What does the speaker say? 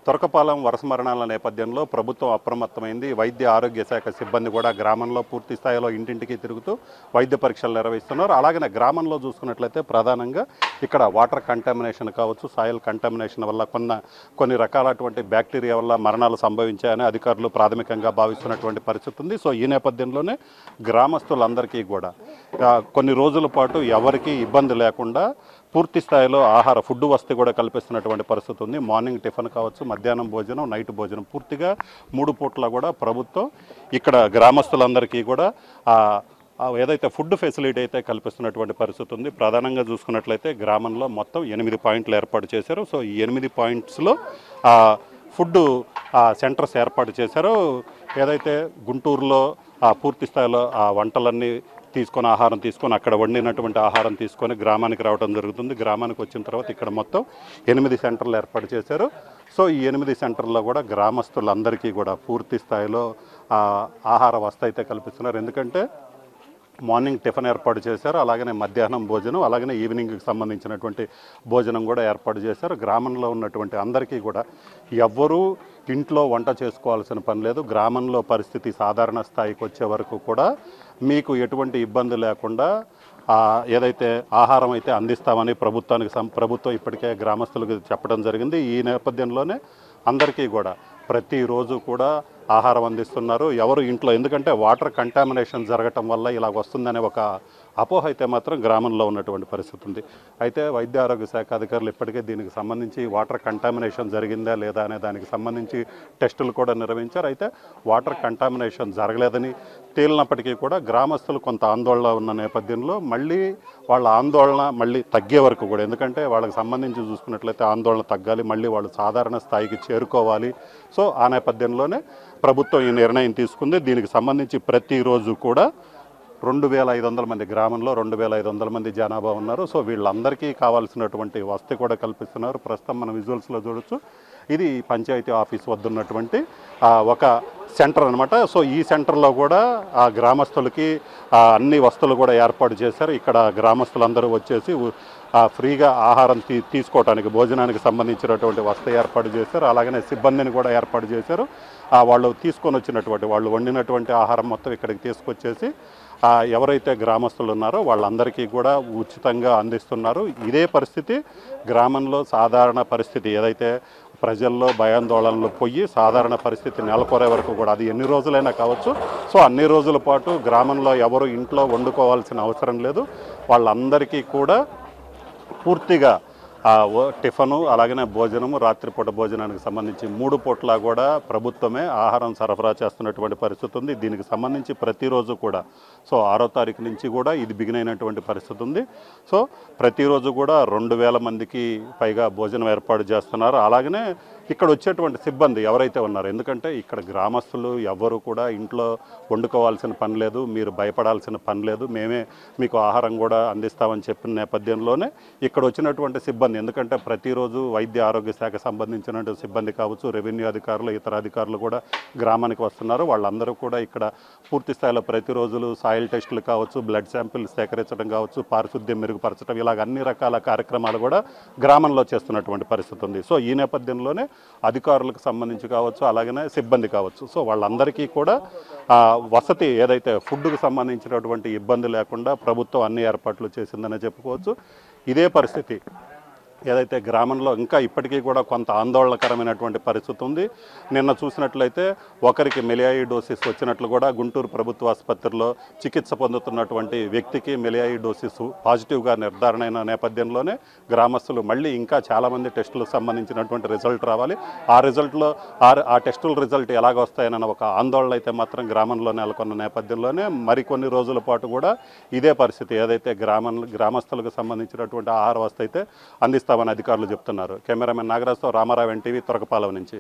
తొరకపాలెం వరుస మరణాల నేపథ్యంలో ప్రభుత్వం అప్రమత్తమైంది. వైద్య ఆరోగ్య శాఖ సిబ్బంది కూడా గ్రామంలో పూర్తి స్థాయిలో ఇంటింటికి తిరుగుతూ వైద్య పరీక్షలు నిర్వహిస్తున్నారు. అలాగనే గ్రామంలో చూసుకున్నట్లయితే ప్రధానంగా ఇక్కడ వాటర్ కంటామినేషన్ కావచ్చు, సాయిల్ కంటామినేషన్ వల్ల కొన్ని రకాలటువంటి బ్యాక్టీరియా వల్ల మరణాలు సంభవించాయని అధికారులు ప్రాథమికంగా భావిస్తున్నటువంటి పరిస్థితి ఉంది. సో ఈ నేపథ్యంలోనే గ్రామస్తులందరికీ కూడా కొన్ని రోజుల పాటు ఎవరికీ ఇబ్బంది లేకుండా పూర్తి స్థాయిలో ఫుడ్ వసతి కూడా కల్పిస్తున్నటువంటి పరిస్థితి ఉంది. మార్నింగ్ టిఫిన్ కావచ్చు, మధ్యాహ్నం భోజనం, నైట్ భోజనం పూర్తిగా 3 పూట్ల కూడా ప్రభుత్వం ఇక్కడ గ్రామస్తులందరికీ కూడా ఏదైతే ఫుడ్ ఫెసిలిటీ అయితే కల్పిస్తున్నటువంటి పరిస్థితి ఉంది. ప్రధానంగా చూసుకున్నట్లయితే గ్రామంలో మొత్తం 8 పాయింట్లు ఏర్పాటు చేశారు. సో ఈ 8 పాయింట్స్లో ఫుడ్ సెంటర్స్ ఏర్పాటు చేశారు. ఏదైతే గుంటూరులో పూర్తి స్థాయిలో వంటలన్నీ ఆహారం తీసుకొని అక్కడ వండినటువంటి ఆహారం తీసుకొని గ్రామానికి రావడం జరుగుతుంది. గ్రామానికి వచ్చిన తర్వాత ఇక్కడ మొత్తం 8 సెంటర్లు ఏర్పాటు చేశారు. సో ఈ 8 సెంటర్లో కూడా గ్రామస్తులందరికీ కూడా పూర్తి స్థాయిలో ఆహార వసతి అయితే కల్పిస్తున్నారు. ఎందుకంటే మార్నింగ్ టిఫిన్ ఏర్పాటు చేశారు, అలాగనే మధ్యాహ్నం భోజనం, అలాగనే ఈవినింగ్కి సంబంధించినటువంటి భోజనం కూడా ఏర్పాటు చేశారు. గ్రామంలో ఉన్నటువంటి అందరికీ కూడా ఎవ్వరూ ఇంట్లో వంట చేసుకోవాల్సిన పని లేదు. గ్రామంలో పరిస్థితి సాధారణ స్థాయికి వచ్చే వరకు కూడా మీకు ఎటువంటి ఇబ్బంది లేకుండా ఏదైతే ఆహారం అయితే అందిస్తామని ప్రభుత్వం ఇప్పటికే గ్రామస్తులకు చెప్పడం జరిగింది. ఈ నేపథ్యంలోనే అందరికీ కూడా ప్రతిరోజు కూడా ఆహారం అందిస్తున్నారు. ఎవరు ఇంట్లో, ఎందుకంటే వాటర్ కంటామినేషన్ జరగటం వల్ల ఇలా వస్తుందనే ఒక అపోహ అయితే మాత్రం గ్రామంలో ఉన్నటువంటి పరిస్థితి ఉంది. అయితే వైద్య ఆరోగ్య శాఖ అధికారులు ఇప్పటికే దీనికి సంబంధించి వాటర్ కంటామినేషన్ జరిగిందా లేదా అనే దానికి సంబంధించి టెస్టులు కూడా నిర్వహించారు. అయితే వాటర్ కంటామినేషన్ జరగలేదని తేలినప్పటికీ కూడా గ్రామస్తులు కొంత ఆందోళన ఉన్న నేపథ్యంలో మళ్ళీ వాళ్ళ ఆందోళన మళ్ళీ తగ్గే వరకు కూడా, ఎందుకంటే వాళ్ళకి సంబంధించి చూసుకున్నట్లయితే ఆందోళన తగ్గాలి, మళ్ళీ వాళ్ళు సాధారణ స్థాయికి చేరుకోవాలి. సో ఆ నేపథ్యంలోనే ప్రభుత్వం ఈ నిర్ణయం తీసుకుంది. దీనికి సంబంధించి ప్రతిరోజు కూడా 2500 మంది, గ్రామంలో 2500 మంది జనాభా ఉన్నారు. సో వీళ్ళందరికీ కావాల్సినటువంటి వసతి కూడా కల్పిస్తున్నారు. ప్రస్తుతం మనం విజువల్స్లో చూడొచ్చు, ఇది పంచాయతీ ఆఫీస్ వద్ద ఉన్నటువంటి ఒక సెంటర్ అనమాట. సో ఈ సెంటర్లో కూడా గ్రామస్తులకి అన్ని వసతులు కూడా ఏర్పాటు చేశారు. ఇక్కడ గ్రామస్తులందరూ వచ్చేసి ఫ్రీగా ఆహారం తీసుకోవడానికి, భోజనానికి సంబంధించినటువంటి వసతి ఏర్పాటు చేశారు. అలాగనే సిబ్బందిని కూడా ఏర్పాటు చేశారు. వాళ్ళు తీసుకొని వచ్చినటువంటి, వాళ్ళు వండినటువంటి ఆహారం మొత్తం ఇక్కడికి తీసుకొచ్చేసి ఎవరైతే గ్రామస్తులు ఉన్నారో వాళ్ళందరికీ కూడా ఉచితంగా అందిస్తున్నారు. ఇదే పరిస్థితి గ్రామంలో సాధారణ పరిస్థితి ఏదైతే ప్రజల్లో భయాందోళనలు పోయి సాధారణ పరిస్థితి నెలకొరే వరకు కూడా, అది ఎన్ని రోజులైనా కావచ్చు. సో అన్ని రోజుల పాటు గ్రామంలో ఎవరు ఇంట్లో వండుకోవాల్సిన అవసరం లేదు. వాళ్ళందరికీ కూడా పూర్తిగా టిఫను, అలాగనే భోజనము, రాత్రిపూట భోజనానికి సంబంధించి 3 పూట్ల కూడా ప్రభుత్వమే ఆహారం సరఫరా చేస్తున్నటువంటి పరిస్థితి ఉంది. దీనికి సంబంధించి ప్రతిరోజు కూడా, సో 6వ తారీఖు నుంచి కూడా ఇది బిగిన్ అయినటువంటి పరిస్థితి ఉంది. సో ప్రతిరోజు కూడా 2000 మందికి పైగా భోజనం ఏర్పాటు చేస్తున్నారు. అలాగనే ఇక్కడ వచ్చేటువంటి సిబ్బంది ఎవరైతే ఉన్నారో, ఎందుకంటే ఇక్కడ గ్రామస్తులు ఎవ్వరూ కూడా ఇంట్లో వండుకోవాల్సిన పని లేదు, మీరు భయపడాల్సిన పని లేదు, మేమే మీకు ఆహారం కూడా అందిస్తామని చెప్పిన నేపథ్యంలోనే ఇక్కడ వచ్చినటువంటి సిబ్బంది, ఎందుకంటే ప్రతిరోజు వైద్య ఆరోగ్య శాఖ సంబంధించిన సిబ్బంది కావచ్చు, రెవెన్యూ అధికారులు, ఇతర అధికారులు కూడా గ్రామానికి వస్తున్నారు. వాళ్ళందరూ కూడా ఇక్కడ పూర్తి స్థాయిలో ప్రతిరోజు సాయిల్ టెస్టులు కావచ్చు, బ్లడ్ శాంపిల్ సేకరించడం కావచ్చు, పారిశుద్ధ్యం మెరుగుపరచడం, ఇలాగ అన్ని రకాల కార్యక్రమాలు కూడా గ్రామంలో చేస్తున్నటువంటి పరిస్థితి ఉంది. సో ఈ నేపథ్యంలోనే అధికారులకు సంబంధించి కావచ్చు, అలాగనే సిబ్బంది కావచ్చు, సో వాళ్ళందరికీ కూడా వసతి ఏదైతే ఫుడ్కు సంబంధించినటువంటి ఇబ్బంది లేకుండా ప్రభుత్వం అన్ని ఏర్పాట్లు చేసిందనే చెప్పుకోవచ్చు. ఇదే పరిస్థితి ఏదైతే గ్రామంలో ఇంకా ఇప్పటికీ కూడా కొంత ఆందోళనకరమైనటువంటి పరిస్థితి ఉంది. నిన్న చూసినట్లయితే ఒకరికి మెలియాయిడోసిస్ వచ్చినట్లు కూడా గుంటూరు ప్రభుత్వ ఆసుపత్రిలో చికిత్స పొందుతున్నటువంటి వ్యక్తికి మెలియాయిడోసిస్ పాజిటివ్గా నిర్ధారణ అయిన నేపథ్యంలోనే గ్రామస్తులు మళ్ళీ ఇంకా చాలామంది టెస్టులకు సంబంధించినటువంటి రిజల్ట్ రావాలి, ఆ టెస్టుల రిజల్ట్ ఎలాగ వస్తాయన్న ఒక ఆందోళన అయితే మాత్రం గ్రామంలో నెలకొన్న నేపథ్యంలోనే మరికొన్ని రోజుల పాటు కూడా ఇదే పరిస్థితి ఏదైతే గ్రామస్తులకు సంబంధించినటువంటి ఆహార వసతి అయితే అందిస్తామని అధికారులు చెప్తున్నారు. కెమెరామెన్ నాగరాజ్తో రామారావు, ఎన్టీవీ, తొరకపాలెం నుంచి.